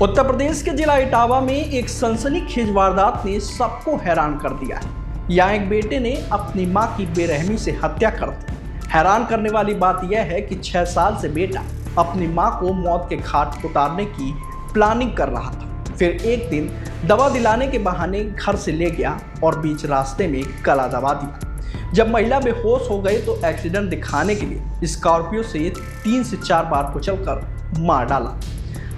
उत्तर प्रदेश के जिला इटावा में एक सनसनीखेज वारदात ने सबको हैरान कर दिया है। यहाँ एक बेटे ने अपनी मां की बेरहमी से हत्या कर दी। हैरान करने वाली बात यह है कि 6 साल से बेटा अपनी मां को मौत के घाट उतारने की प्लानिंग कर रहा था। फिर एक दिन दवा दिलाने के बहाने घर से ले गया और बीच रास्ते में गला दबा दिया। जब महिला बेहोश हो गई तो एक्सीडेंट दिखाने के लिए स्कॉर्पियो से 3 से 4 बार कुचलकर मार डाला।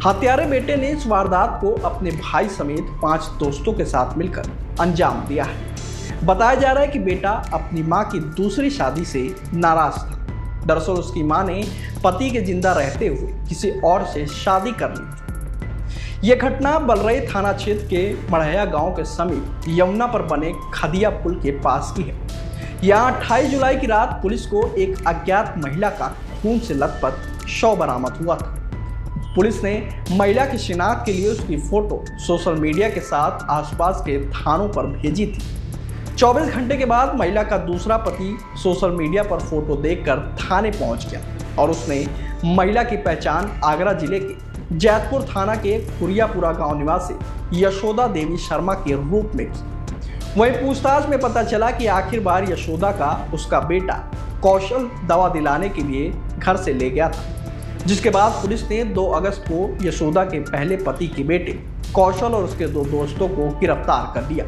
हत्यारे बेटे ने इस वारदात को अपने भाई समेत 5 दोस्तों के साथ मिलकर अंजाम दिया है। बताया जा रहा है कि बेटा अपनी मां की दूसरी शादी से नाराज था। दरअसल उसकी मां ने पति के जिंदा रहते हुए किसी और से शादी कर ली थी। यह घटना बलरई थाना क्षेत्र के मढ़ैया गांव के समीप यमुना पर बने खदिया पुल के पास की है। यहाँ 28 जुलाई की रात पुलिस को एक अज्ञात महिला का खून से लथपथ शव बरामद हुआ था। पुलिस ने महिला की शिनाख्त के लिए उसकी फोटो सोशल मीडिया के साथ आसपास के थानों पर भेजी थी। 24 घंटे के बाद महिला का दूसरा पति सोशल मीडिया पर फोटो देखकर थाने पहुंच गया और उसने महिला की पहचान आगरा जिले के जैतपुर थाना के खुरियापुरा गांव निवासी यशोदा देवी शर्मा के रूप में की। वहीं पूछताछ में पता चला कि आखिरकार यशोदा का उसका बेटा कौशल दवा दिलाने के लिए घर से ले गया था, जिसके बाद पुलिस ने 2 अगस्त को यशोदा के पहले पति के बेटे कौशल और उसके 2 दोस्तों को गिरफ्तार कर लिया।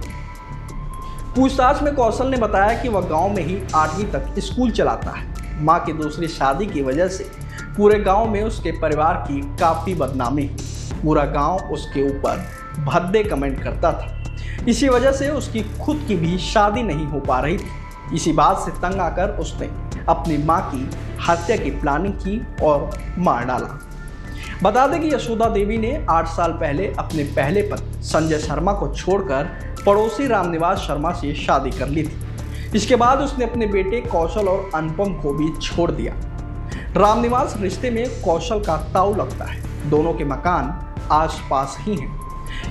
पूछताछ में कौशल ने बताया कि वह गांव में ही 8वीं तक स्कूल चलाता है। मां की दूसरी शादी की वजह से पूरे गांव में उसके परिवार की काफ़ी बदनामी हुई। पूरा गांव उसके ऊपर भद्दे कमेंट करता था। इसी वजह से उसकी खुद की भी शादी नहीं हो पा रही थी। इसी बात से तंग आकर उसने अपनी मां की हत्या की प्लानिंग की और मार डाला। बता दें कि यशोदा देवी ने 8 साल पहले अपने पहले पति संजय शर्मा को छोड़कर पड़ोसी रामनिवास शर्मा से शादी कर ली थी। इसके बाद उसने अपने बेटे कौशल और अनुपम को भी छोड़ दिया। रामनिवास रिश्ते में कौशल का ताऊ लगता है। दोनों के मकान आसपास ही हैं।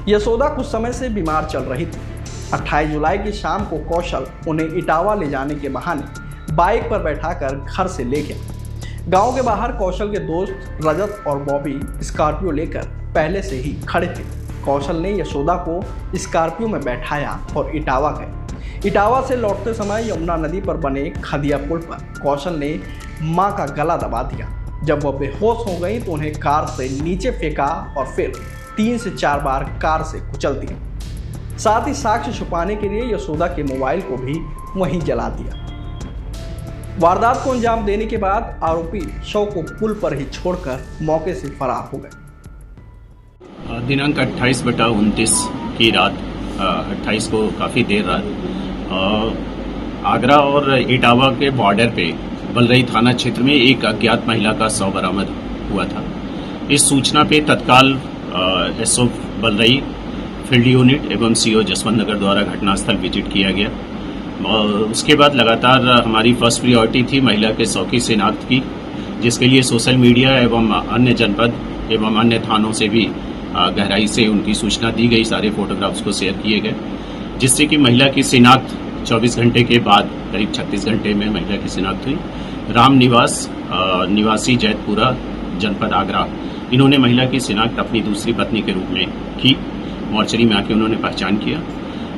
यशोदा कुछ समय से बीमार चल रही थी। 28 जुलाई की शाम को कौशल उन्हें इटावा ले जाने के बहाने बाइक पर बैठाकर घर से ले गया। गांव के बाहर कौशल के दोस्त रजत और बॉबी स्कॉर्पियो लेकर पहले से ही खड़े थे। कौशल ने यशोदा को स्कॉर्पियो में बैठाया और इटावा गए। इटावा से लौटते समय यमुना नदी पर बने खदिया पुल पर कौशल ने मां का गला दबा दिया। जब वह बेहोश हो गई तो उन्हें कार से नीचे फेंका और फिर 3 से 4 बार कार से कुचल दिया। साथ ही साक्ष्य छुपाने के लिए यशोदा के मोबाइल को भी वहीं जला दिया। वारदात को अंजाम देने के बाद आरोपी शव को पुल पर ही छोड़कर मौके से फरार हो गए। दिनांक 28/29 की रात 28 को काफ़ी देर रात आगरा और इटावा के बॉर्डर पे बलरई थाना क्षेत्र में एक अज्ञात महिला का शव बरामद हुआ था। इस सूचना पे तत्काल एसओ बलरई, फील्ड यूनिट एवं सीओ जसवंत नगर द्वारा घटनास्थल विजिट किया गया। और उसके बाद लगातार हमारी फर्स्ट प्रायोरिटी थी महिला के शव की शिनाख्त की, जिसके लिए सोशल मीडिया एवं अन्य जनपद एवं अन्य थानों से भी गहराई से उनकी सूचना दी गई। सारे फोटोग्राफ्स को शेयर किए गए, जिससे कि महिला की शिनाख्त 24 घंटे के बाद करीब 36 घंटे में महिला की शिनाख्त हुई। राम निवास निवासी जैतपुरा जनपद आगरा, इन्होंने महिला की शिनाख्त अपनी दूसरी पत्नी के रूप में की। मॉर्चरी में आके उन्होंने पहचान किया।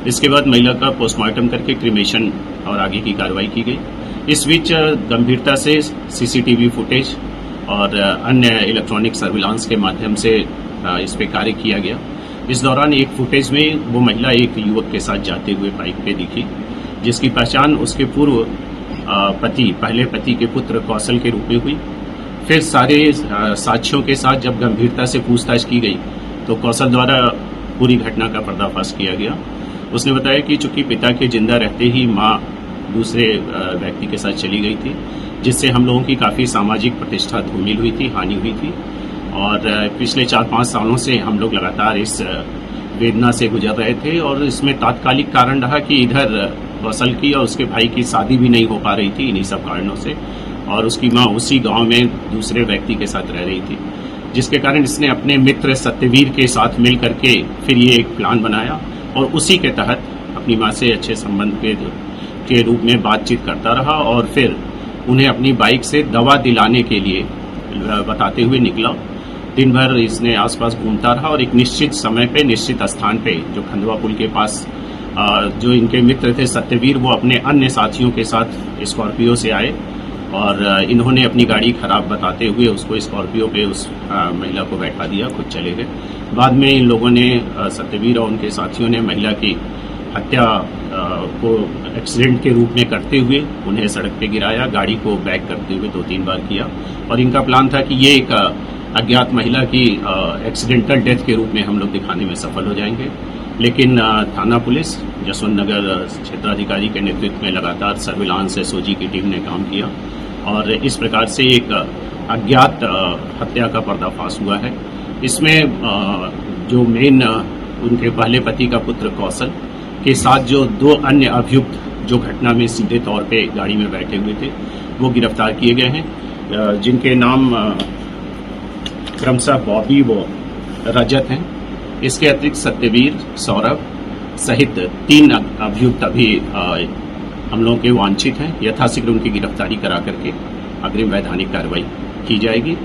इसके बाद महिला का पोस्टमार्टम करके क्रिमेशन और आगे की कार्रवाई की गई। इस बीच गंभीरता से सीसीटीवी फुटेज और अन्य इलेक्ट्रॉनिक सर्विलांस के माध्यम से इस पे कार्य किया गया। इस दौरान एक फुटेज में वो महिला एक युवक के साथ जाते हुए बाइक पे दिखी, जिसकी पहचान उसके पूर्व पहले पति के पुत्र कौशल के रूप में हुई। फिर सारे साक्ष्यों के साथ जब गंभीरता से पूछताछ की गई तो कौशल द्वारा पूरी घटना का पर्दाफाश किया गया। उसने बताया कि चूंकि पिता के जिंदा रहते ही मां दूसरे व्यक्ति के साथ चली गई थी, जिससे हम लोगों की काफ़ी सामाजिक प्रतिष्ठा धूमिल हुई थी, हानि हुई थी। और पिछले 4-5 सालों से हम लोग लगातार इस वेदना से गुजर रहे थे और इसमें तात्कालिक कारण रहा कि इधर कौशल की और उसके भाई की शादी भी नहीं हो पा रही थी इन्हीं सब कारणों से, और उसकी मां उसी गांव में दूसरे व्यक्ति के साथ रह रही थी, जिसके कारण इसने अपने मित्र सत्यवीर के साथ मिल करके फिर ये एक प्लान बनाया और उसी के तहत अपनी मां से अच्छे संबंध के रूप में बातचीत करता रहा और फिर उन्हें अपनी बाइक से दवा दिलाने के लिए बताते हुए निकला दिन भर इसने आसपास घूमता रहा और एक निश्चित समय पे निश्चित स्थान पे जो खंडवा पुल के पास जो इनके मित्र थे सत्यवीर, वो अपने अन्य साथियों के साथ स्कॉर्पियो से आए और इन्होंने अपनी गाड़ी खराब बताते हुए उसको स्कॉर्पियो पे उस महिला को बैठा दिया, खुद चले गए। बाद में इन लोगों ने सत्यवीर और उनके साथियों ने महिला की हत्या को एक्सीडेंट के रूप में करते हुए उन्हें सड़क पे गिराया, गाड़ी को बैक करते हुए 2-3 बार किया और इनका प्लान था कि ये एक अज्ञात महिला की एक्सीडेंटल डेथ के रूप में हम लोग दिखाने में सफल हो जाएंगे। लेकिन थाना पुलिस जसवंत नगर क्षेत्राधिकारी के नेतृत्व में लगातार सर्विलांस एसओजी की टीम ने काम किया और इस प्रकार से एक अज्ञात हत्या का पर्दाफाश हुआ है। इसमें जो मेन उनके पहले पति का पुत्र कौशल के साथ जो 2 अन्य अभियुक्त जो घटना में सीधे तौर पे गाड़ी में बैठे हुए थे वो गिरफ्तार किए गए हैं, जिनके नाम क्रमशः बॉबी व रजत हैं। इसके अतिरिक्त सत्यवीर, सौरभ सहित 3 अभियुक्त अभी हम लोगों के वांछित हैं। यथाशीघ्र उनकी गिरफ्तारी करा करके अग्रिम वैधानिक कार्रवाई की जाएगी।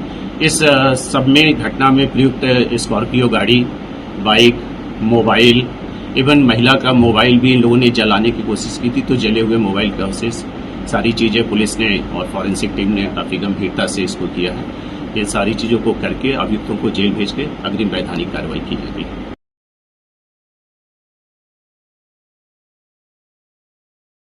इस सब में घटना में प्रयुक्त स्कॉर्पियो गाड़ी, बाइक, मोबाइल, इवन महिला का मोबाइल भी इन लोगों ने जलाने की कोशिश की थी, तो जले हुए मोबाइल का अवशेष, सारी चीजें पुलिस ने और फॉरेंसिक टीम ने काफी गंभीरता से इसको किया है। ये सारी चीजों को करके अभियुक्तों को जेल भेज के अग्रिम वैधानिक कार्रवाई की जाएगी।